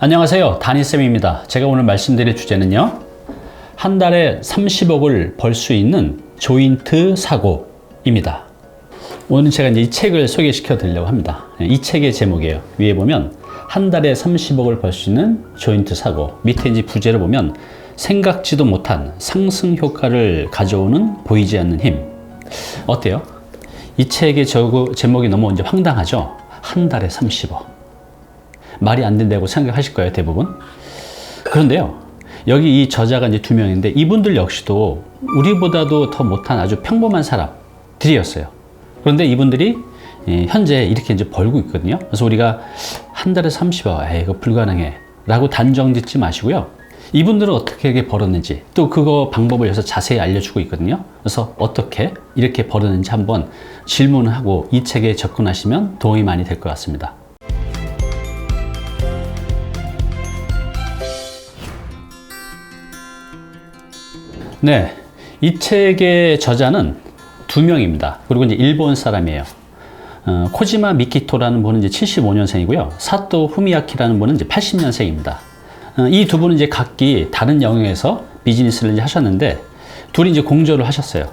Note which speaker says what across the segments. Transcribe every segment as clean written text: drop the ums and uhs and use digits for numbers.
Speaker 1: 안녕하세요. 다니쌤입니다. 제가 오늘 말씀드릴 주제는요. 한 달에 30억을 벌 수 있는 조인트 사고입니다. 오늘 제가 이제 이 책을 소개시켜 드리려고 합니다. 이 책의 제목이에요. 위에 보면 한 달에 30억을 벌 수 있는 조인트 사고. 밑에 이제 부제를 보면 생각지도 못한 상승 효과를 가져오는 보이지 않는 힘. 어때요? 이 책의 제목이 너무 이제 황당하죠? 한 달에 30억. 말이 안 된다고 생각하실 거예요, 대부분. 그런데요, 여기 이 저자가 이제 두 명인데 이분들 역시도 우리보다도 더 못한 아주 평범한 사람들이었어요. 그런데 이분들이 현재 이렇게 이제 벌고 있거든요. 그래서 우리가 한 달에 30억, 에이, 이거 불가능해 라고 단정 짓지 마시고요. 이분들은 어떻게 벌었는지 또 그거 방법을 여기서 자세히 알려주고 있거든요. 그래서 어떻게 이렇게 벌었는지 한번 질문하고 이 책에 접근하시면 도움이 많이 될 것 같습니다. 네, 이 책의 저자는 두 명입니다. 그리고 이제 일본 사람이에요. 코지마 미키토라는 분은 이제 75년생이고요. 사토 후미야키라는 분은 이제 80년생입니다. 이 두 분은 이제 각기 다른 영역에서 비즈니스를 이제 하셨는데 둘이 이제 공조를 하셨어요.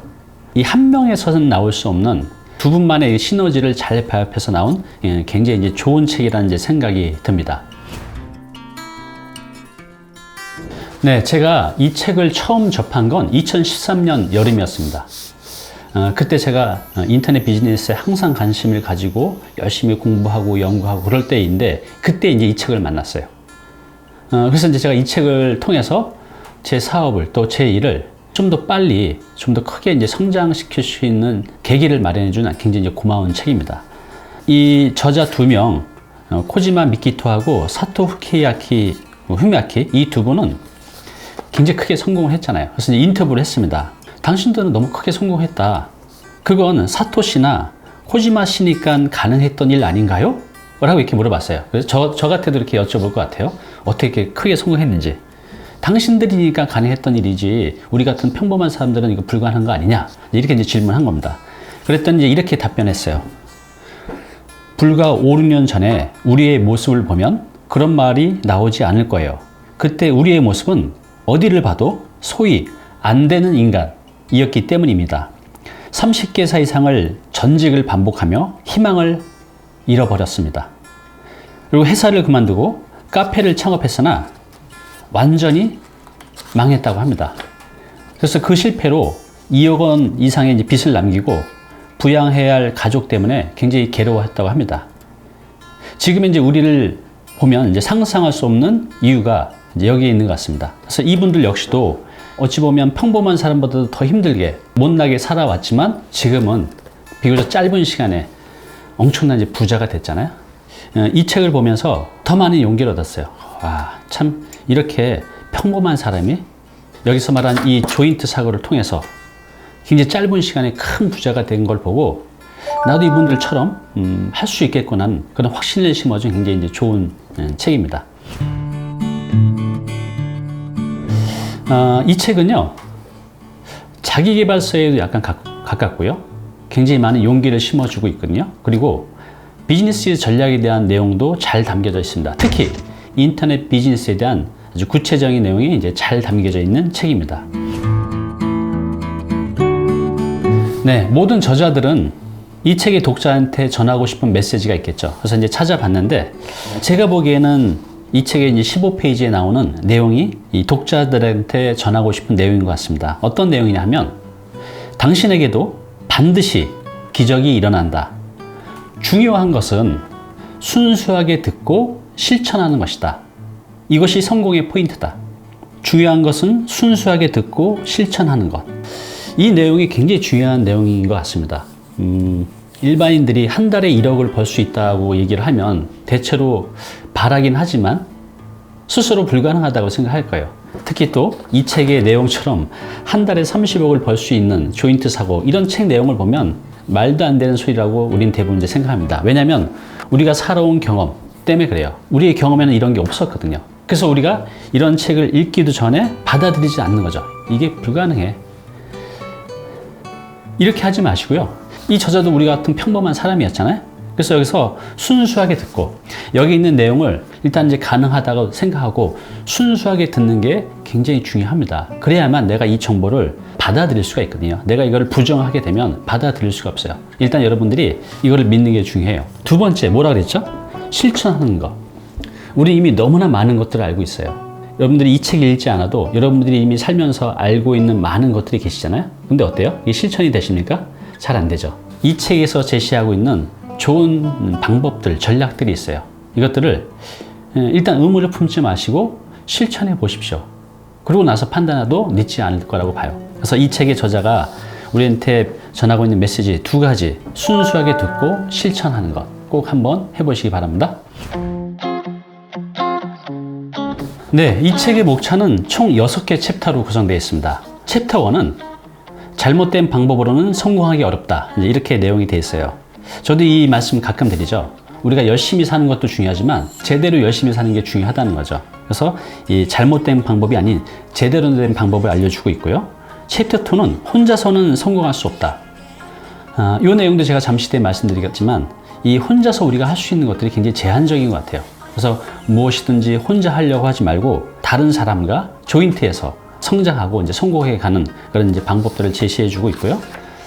Speaker 1: 이 한 명에서는 나올 수 없는 두 분만의 시너지를 잘 배합해서 나온 굉장히 이제 좋은 책이라는 이제 생각이 듭니다. 네, 제가 이 책을 처음 접한 건 2013년 여름이었습니다. 그때 제가 인터넷 비즈니스에 항상 관심을 가지고 열심히 공부하고 연구하고 그럴 때인데 그때 이제 이 책을 만났어요. 그래서 이제 제가 이 책을 통해서 제 사업을 또 제 일을 좀 더 빨리, 좀 더 크게 이제 성장시킬 수 있는 계기를 마련해주는 굉장히 이제 고마운 책입니다. 이 저자 두 명, 코지마 미키토하고 사토 후미야키 이 두 분은 굉장히 크게 성공을 했잖아요. 그래서 이제 인터뷰를 했습니다. 당신들은 너무 크게 성공했다. 그건 사토시나 코지마 씨니까 가능했던 일 아닌가요? 라고 이렇게 물어봤어요. 그래서 저 같아도 이렇게 여쭤볼 것 같아요. 어떻게 크게 성공했는지. 당신들이니까 가능했던 일이지 우리 같은 평범한 사람들은 이거 불가능한 거 아니냐? 이렇게 이제 질문한 겁니다. 그랬더니 이제 이렇게 답변했어요. 불과 5, 6년 전에 우리의 모습을 보면 그런 말이 나오지 않을 거예요. 그때 우리의 모습은 어디를 봐도 소위 안 되는 인간이었기 때문입니다. 30개사 이상을 전직을 반복하며 희망을 잃어버렸습니다. 그리고 회사를 그만두고 카페를 창업했으나 완전히 망했다고 합니다. 그래서 그 실패로 2억 원 이상의 이제 빚을 남기고 부양해야 할 가족 때문에 굉장히 괴로워했다고 합니다. 지금 이제 우리를 보면 이제 상상할 수 없는 이유가 이제 여기에 있는 것 같습니다. 그래서 이분들 역시도 어찌 보면 평범한 사람보다도 더 힘들게 못나게 살아왔지만 지금은 비교적 짧은 시간에 엄청난 이제 부자가 됐잖아요. 이 책을 보면서 더 많은 용기를 얻었어요. 와, 참 이렇게 평범한 사람이 여기서 말한 이 조인트 사고를 통해서 굉장히 짧은 시간에 큰 부자가 된 걸 보고 나도 이분들처럼 할 수 있겠구나 하는 그런 확신을 심어준 굉장히 이제 좋은 책입니다. 이 책은요, 자기계발서에도 약간 가깝고요. 굉장히 많은 용기를 심어주고 있거든요. 그리고 비즈니스 전략에 대한 내용도 잘 담겨져 있습니다. 특히 인터넷 비즈니스에 대한 아주 구체적인 내용이 이제 잘 담겨져 있는 책입니다. 네, 모든 저자들은 이 책의 독자한테 전하고 싶은 메시지가 있겠죠. 그래서 이제 찾아봤는데 제가 보기에는 이 책의 이제 15페이지에 나오는 내용이 이 독자들한테 전하고 싶은 내용인 것 같습니다. 어떤 내용이냐 하면 당신에게도 반드시 기적이 일어난다. 중요한 것은 순수하게 듣고 실천하는 것이다. 이것이 성공의 포인트다. 중요한 것은 순수하게 듣고 실천하는 것. 이 내용이 굉장히 중요한 내용인 것 같습니다. 일반인들이 한 달에 1억을 벌 수 있다고 얘기를 하면 대체로 바라긴 하지만 스스로 불가능하다고 생각할 거예요. 특히 또 이 책의 내용처럼 한 달에 30억을 벌 수 있는 조인트 사고 이런 책 내용을 보면 말도 안 되는 소리라고 우린 대부분 이제 생각합니다. 왜냐하면 우리가 살아온 경험 때문에 그래요. 우리의 경험에는 이런 게 없었거든요. 그래서 우리가 이런 책을 읽기도 전에 받아들이지 않는 거죠. 이게 불가능해. 이렇게 하지 마시고요. 이 저자도 우리 같은 평범한 사람이었잖아요. 그래서 여기서 순수하게 듣고 여기 있는 내용을 일단 이제 가능하다고 생각하고 순수하게 듣는 게 굉장히 중요합니다. 그래야만 내가 이 정보를 받아들일 수가 있거든요. 내가 이걸 부정하게 되면 받아들일 수가 없어요. 일단 여러분들이 이거를 믿는 게 중요해요. 두 번째 뭐라 그랬죠? 실천하는 거. 우리 이미 너무나 많은 것들을 알고 있어요. 여러분들이 이 책을 읽지 않아도 여러분들이 이미 살면서 알고 있는 많은 것들이 계시잖아요. 근데 어때요? 이게 실천이 되십니까? 잘 안 되죠. 이 책에서 제시하고 있는 좋은 방법들, 전략들이 있어요. 이것들을 일단 의무를 품지 마시고 실천해 보십시오. 그러고 나서 판단해도 늦지 않을 거라고 봐요. 그래서 이 책의 저자가 우리한테 전하고 있는 메시지 두 가지, 순수하게 듣고 실천하는 것 꼭 한번 해보시기 바랍니다. 네, 이 책의 목차는 총 6개 챕터로 구성되어 있습니다. 챕터 1은 잘못된 방법으로는 성공하기 어렵다. 이렇게 내용이 되어 있어요. 저도 이 말씀 가끔 드리죠. 우리가 열심히 사는 것도 중요하지만 제대로 열심히 사는 게 중요하다는 거죠. 그래서 이 잘못된 방법이 아닌 제대로 된 방법을 알려주고 있고요. 챕터 2는 혼자서는 성공할 수 없다. 이 내용도 제가 잠시 뒤에 말씀드리겠지만 이 혼자서 우리가 할 수 있는 것들이 굉장히 제한적인 것 같아요. 그래서 무엇이든지 혼자 하려고 하지 말고 다른 사람과 조인트해서 성장하고 이제 성공해 가는 그런 이제 방법들을 제시해 주고 있고요.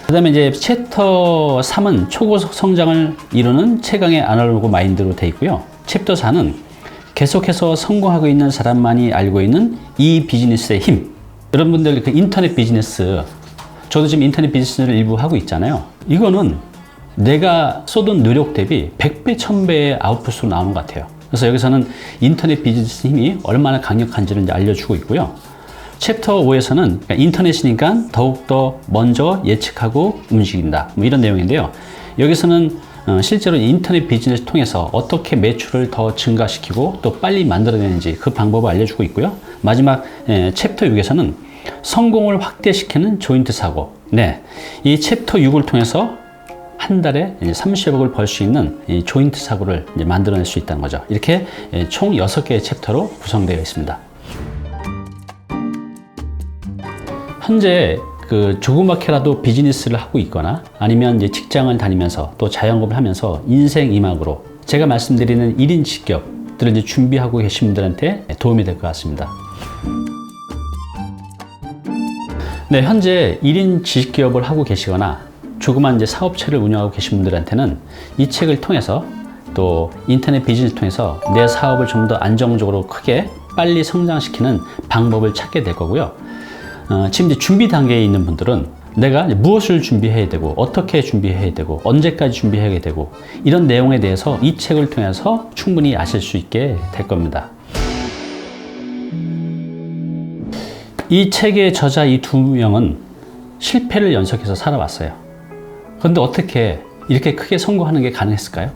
Speaker 1: 그 다음에 이제 챕터 3은 초고속 성장을 이루는 최강의 아날로그 마인드로 되어 있고요. 챕터 4는 계속해서 성공하고 있는 사람만이 알고 있는 이 비즈니스의 힘. 여러분들 그 인터넷 비즈니스, 저도 지금 인터넷 비즈니스를 일부 하고 있잖아요. 이거는 내가 쏟은 노력 대비 100배, 1000배의 아웃풋으로 나오는 것 같아요. 그래서 여기서는 인터넷 비즈니스 힘이 얼마나 강력한지를 이제 알려주고 있고요. 챕터 5에서는 그러니까 인터넷이니까 더욱더 먼저 예측하고 움직인다. 뭐 이런 내용인데요. 여기서는 실제로 인터넷 비즈니스를 통해서 어떻게 매출을 더 증가시키고 또 빨리 만들어내는지 그 방법을 알려주고 있고요. 마지막 챕터 6에서는 성공을 확대시키는 조인트 사고. 네, 이 챕터 6을 통해서 한 달에 30억을 벌 수 있는 이 조인트 사고를 이제 만들어낼 수 있다는 거죠. 이렇게 총 6개의 챕터로 구성되어 있습니다. 현재 그 조그맣게라도 비즈니스를 하고 있거나 아니면 이제 직장을 다니면서 또 자영업을 하면서 인생 이막으로 제가 말씀드리는 1인 직업들을 이제 준비하고 계신 분들한테 도움이 될 것 같습니다. 네, 현재 1인 직업을 하고 계시거나 조그만 이제 사업체를 운영하고 계신 분들한테는 이 책을 통해서 또 인터넷 비즈니스를 통해서 내 사업을 좀 더 안정적으로 크게 빨리 성장시키는 방법을 찾게 될 거고요. 지금 이제 준비 단계에 있는 분들은 내가 무엇을 준비해야 되고 어떻게 준비해야 되고 언제까지 준비해야 되고 이런 내용에 대해서 이 책을 통해서 충분히 아실 수 있게 될 겁니다. 이 책의 저자 이 두 명은 실패를 연속해서 살아왔어요. 그런데 어떻게 이렇게 크게 성공하는 게 가능했을까요?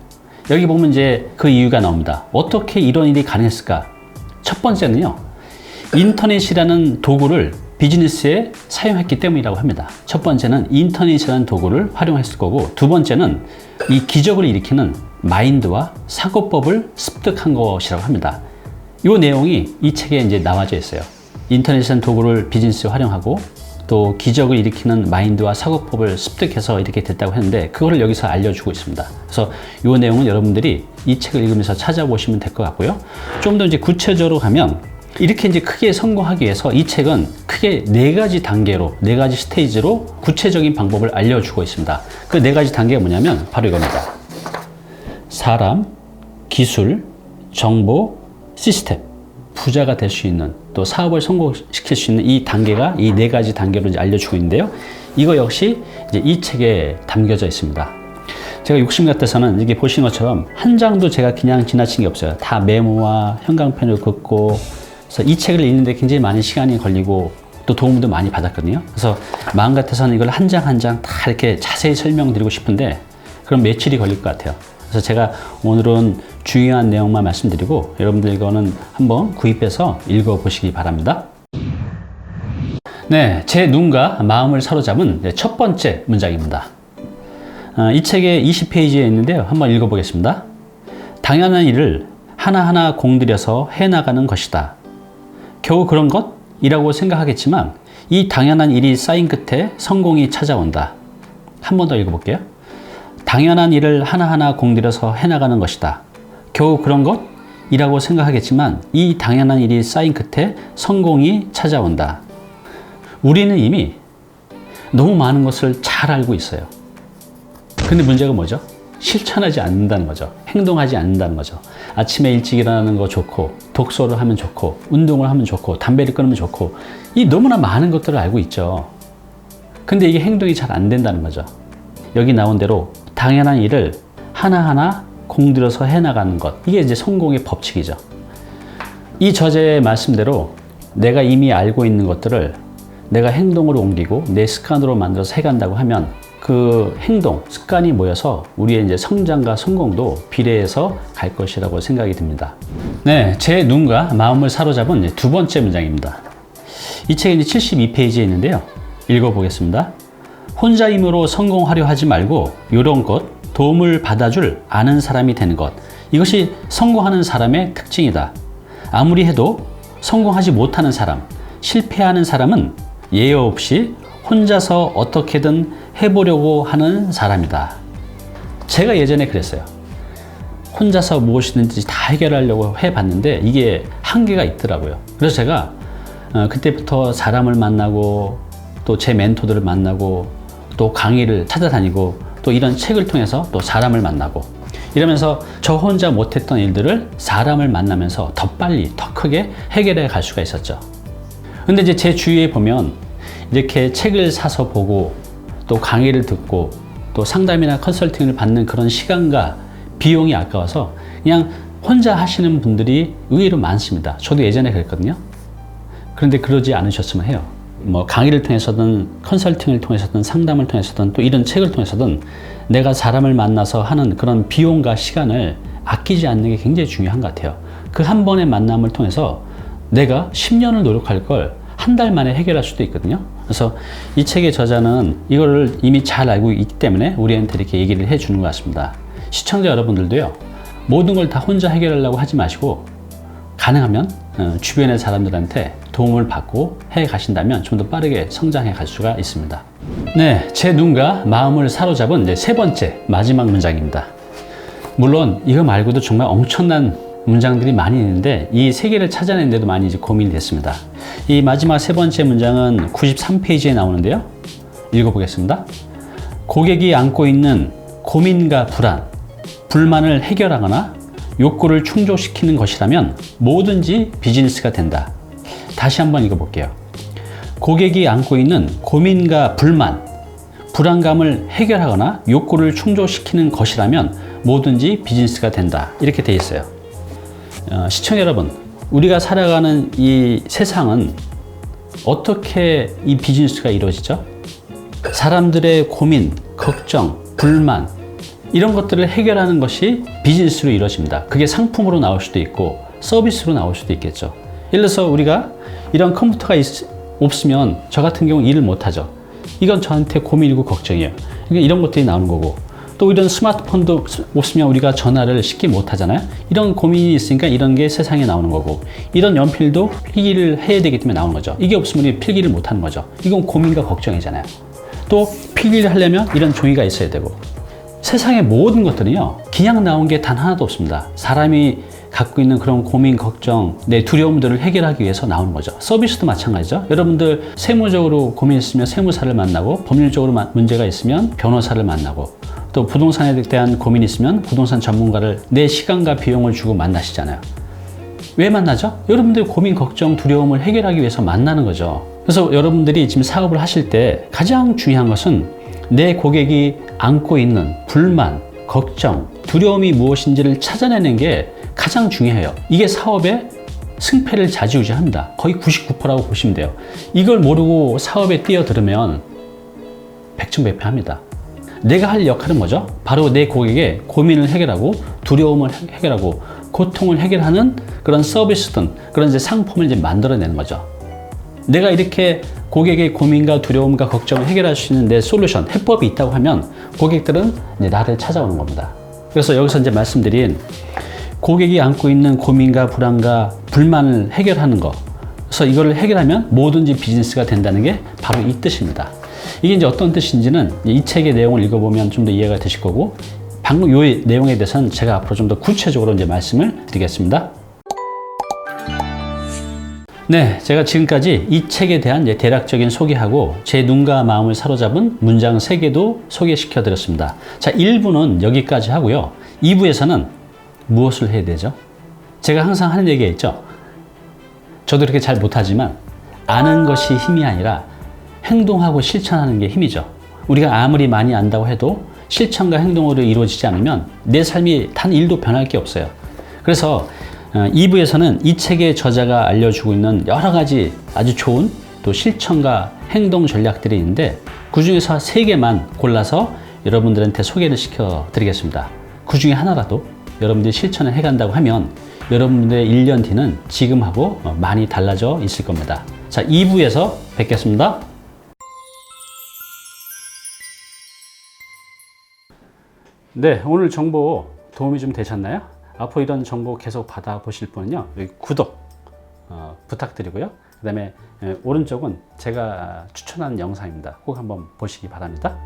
Speaker 1: 여기 보면 이제 그 이유가 나옵니다. 어떻게 이런 일이 가능했을까? 첫 번째는요, 인터넷이라는 도구를 비즈니스에 사용했기 때문이라고 합니다. 첫 번째는 인터넷이라는 도구를 활용했을 거고, 두 번째는 이 기적을 일으키는 마인드와 사고법을 습득한 것이라고 합니다. 이 내용이 이 책에 이제 나와져 있어요. 인터넷이라는 도구를 비즈니스에 활용하고 또 기적을 일으키는 마인드와 사고법을 습득해서 이렇게 됐다고 했는데 그거를 여기서 알려주고 있습니다. 그래서 이 내용은 여러분들이 이 책을 읽으면서 찾아보시면 될 것 같고요. 좀 더 이제 구체적으로 가면 이렇게 이제 크게 성공하기 위해서 이 책은 크게 4가지 단계로, 4가지 스테이지로 구체적인 방법을 알려주고 있습니다. 그 4가지 단계가 뭐냐면 바로 이겁니다. 사람, 기술, 정보, 시스템. 부자가 될 수 있는 또 사업을 성공시킬 수 있는 이 단계가 이 4가지 단계로 이제 알려주고 있는데요. 이거 역시 이제 이 책에 담겨져 있습니다. 제가 욕심 같아서는 이게 보시는 것처럼 한 장도 제가 그냥 지나친 게 없어요. 다 메모와 형광펜을 긋고 그래서 이 책을 읽는데 굉장히 많은 시간이 걸리고 또 도움도 많이 받았거든요. 그래서 마음 같아서는 이걸 한 장 한 장 다 이렇게 자세히 설명드리고 싶은데 그럼 며칠이 걸릴 것 같아요. 그래서 제가 오늘은 중요한 내용만 말씀드리고 여러분들 이거는 한번 구입해서 읽어보시기 바랍니다. 네, 제 눈과 마음을 사로잡은 첫 번째 문장입니다. 이 책의 20페이지에 있는데요. 한번 읽어보겠습니다. 당연한 일을 하나하나 공들여서 해나가는 것이다. 겨우 그런 것? 이라고 생각하겠지만 이 당연한 일이 쌓인 끝에 성공이 찾아온다. 한 번 더 읽어볼게요. 당연한 일을 하나하나 공들여서 해나가는 것이다. 겨우 그런 것이라고 생각하겠지만 이 당연한 일이 쌓인 끝에 성공이 찾아온다. 우리는 이미 너무 많은 것을 잘 알고 있어요. 근데 문제가 뭐죠? 실천하지 않는다는 거죠. 행동하지 않는다는 거죠. 아침에 일찍 일어나는 거 좋고, 독서를 하면 좋고, 운동을 하면 좋고, 담배를 끊으면 좋고, 이 너무나 많은 것들을 알고 있죠. 근데 이게 행동이 잘 안 된다는 거죠. 여기 나온 대로 당연한 일을 하나하나 공들여서 해나가는 것. 이게 이제 성공의 법칙이죠. 이 저자의 말씀대로 내가 이미 알고 있는 것들을 내가 행동으로 옮기고 내 습관으로 만들어서 해간다고 하면 그 행동, 습관이 모여서 우리의 이제 성장과 성공도 비례해서 갈 것이라고 생각이 듭니다. 네, 제 눈과 마음을 사로잡은 두 번째 문장입니다. 이 책이 72페이지에 있는데요. 읽어보겠습니다. 혼자 힘으로 성공하려 하지 말고 요령껏 도움을 받아줄 아는 사람이 되는 것. 이것이 성공하는 사람의 특징이다. 아무리 해도 성공하지 못하는 사람, 실패하는 사람은 예외 없이 혼자서 어떻게든 해보려고 하는 사람이다. 제가 예전에 그랬어요. 혼자서 무엇이든지 다 해결하려고 해봤는데 이게 한계가 있더라고요. 그래서 제가 그때부터 사람을 만나고 또 제 멘토들을 만나고 또 강의를 찾아다니고 또 이런 책을 통해서 또 사람을 만나고 이러면서 저 혼자 못했던 일들을 사람을 만나면서 더 빨리 더 크게 해결해 갈 수가 있었죠. 근데 이제 제 주위에 보면 이렇게 책을 사서 보고 또 강의를 듣고 또 상담이나 컨설팅을 받는 그런 시간과 비용이 아까워서 그냥 혼자 하시는 분들이 의외로 많습니다. 저도 예전에 그랬거든요. 그런데 그러지 않으셨으면 해요. 뭐 강의를 통해서든 컨설팅을 통해서든 상담을 통해서든 또 이런 책을 통해서든 내가 사람을 만나서 하는 그런 비용과 시간을 아끼지 않는 게 굉장히 중요한 것 같아요. 그 한 번의 만남을 통해서 내가 10년을 노력할 걸 한 달 만에 해결할 수도 있거든요. 그래서 이 책의 저자는 이거를 이미 잘 알고 있기 때문에 우리한테 이렇게 얘기를 해주는 것 같습니다. 시청자 여러분들도요, 모든 걸 다 혼자 해결하려고 하지 마시고 가능하면 주변의 사람들한테 도움을 받고 해 가신다면 좀 더 빠르게 성장해 갈 수가 있습니다. 네, 제 눈과 마음을 사로잡은 세 번째 마지막 문장입니다. 물론 이거 말고도 정말 엄청난 문장들이 많이 있는데 이 세 개를 찾아내는데도 많이 이제 고민이 됐습니다. 이 마지막 세 번째 문장은 93페이지에 나오는데요. 읽어보겠습니다. 고객이 안고 있는 고민과 불만을 해결하거나 욕구를 충족시키는 것이라면 뭐든지 비즈니스가 된다. 다시 한번 읽어볼게요. 고객이 안고 있는 고민과 불안감을 해결하거나 욕구를 충족시키는 것이라면 뭐든지 비즈니스가 된다. 이렇게 돼 있어요. 시청자 여러분, 우리가 살아가는 이 세상은 어떻게 이 비즈니스가 이루어지죠? 사람들의 고민, 걱정, 불만 이런 것들을 해결하는 것이 비즈니스로 이루어집니다. 그게 상품으로 나올 수도 있고 서비스로 나올 수도 있겠죠. 예를 들어서 우리가 이런 컴퓨터가 없으면 저 같은 경우 일을 못하죠. 이건 저한테 고민이고 걱정이에요. 그러니까 이런 것들이 나오는 거고 또 이런 스마트폰도 없으면 우리가 전화를 쉽게 못하잖아요. 이런 고민이 있으니까 이런 게 세상에 나오는 거고 이런 연필도 필기를 해야 되기 때문에 나오는 거죠. 이게 없으면 우리 필기를 못하는 거죠. 이건 고민과 걱정이잖아요. 또 필기를 하려면 이런 종이가 있어야 되고 세상의 모든 것들은요 그냥 나온 게 단 하나도 없습니다. 사람이 갖고 있는 그런 고민, 걱정, 내 두려움들을 해결하기 위해서 나오는 거죠. 서비스도 마찬가지죠. 여러분들 세무적으로 고민 있으면 세무사를 만나고 법률적으로 문제가 있으면 변호사를 만나고 또 부동산에 대한 고민이 있으면 부동산 전문가를 내 시간과 비용을 주고 만나시잖아요. 왜 만나죠? 여러분들 고민, 걱정, 두려움을 해결하기 위해서 만나는 거죠. 그래서 여러분들이 지금 사업을 하실 때 가장 중요한 것은 내 고객이 안고 있는 불만, 걱정, 두려움이 무엇인지를 찾아내는 게 가장 중요해요. 이게 사업의 승패를 좌지우지합니다. 거의 99%라고 보시면 돼요. 이걸 모르고 사업에 뛰어들으면 백전백패합니다. 내가 할 역할은 뭐죠? 바로 내 고객의 고민을 해결하고 두려움을 해결하고 고통을 해결하는 그런 서비스든 그런 이제 상품을 이제 만들어내는 거죠. 내가 이렇게 고객의 고민과 두려움과 걱정을 해결할 수 있는 내 솔루션, 해법이 있다고 하면 고객들은 이제 나를 찾아오는 겁니다. 그래서 여기서 이제 말씀드린 고객이 안고 있는 고민과 불안과 불만을 해결하는 거. 그래서 이거를 해결하면 뭐든지 비즈니스가 된다는 게 바로 이 뜻입니다. 이게 이제 어떤 뜻인지는 이 책의 내용을 읽어보면 좀 더 이해가 되실 거고, 방금 이 내용에 대해서는 제가 앞으로 좀 더 구체적으로 이제 말씀을 드리겠습니다. 네, 제가 지금까지 이 책에 대한 이제 대략적인 소개하고 제 눈과 마음을 사로잡은 문장 3개도 소개시켜 드렸습니다. 자, 1부는 여기까지 하고요. 2부에서는 무엇을 해야 되죠? 제가 항상 하는 얘기가 있죠. 저도 이렇게 잘 못하지만 아는 것이 힘이 아니라 행동하고 실천하는 게 힘이죠. 우리가 아무리 많이 안다고 해도 실천과 행동으로 이루어지지 않으면 내 삶이 단 1도 변할 게 없어요. 그래서 2부에서는 이 책의 저자가 알려주고 있는 여러 가지 아주 좋은 또 실천과 행동 전략들이 있는데 그 중에서 3개만 골라서 여러분들한테 소개를 시켜 드리겠습니다. 그 중에 하나라도 여러분들이 실천을 해간다고 하면 여러분들의 1년 뒤는 지금하고 많이 달라져 있을 겁니다. 자, 2부에서 뵙겠습니다. 네, 오늘 정보 도움이 좀 되셨나요? 앞으로 이런 정보 계속 받아보실 분은요, 여기 구독 부탁드리고요. 그 다음에 오른쪽은 제가 추천하는 영상입니다. 꼭 한번 보시기 바랍니다.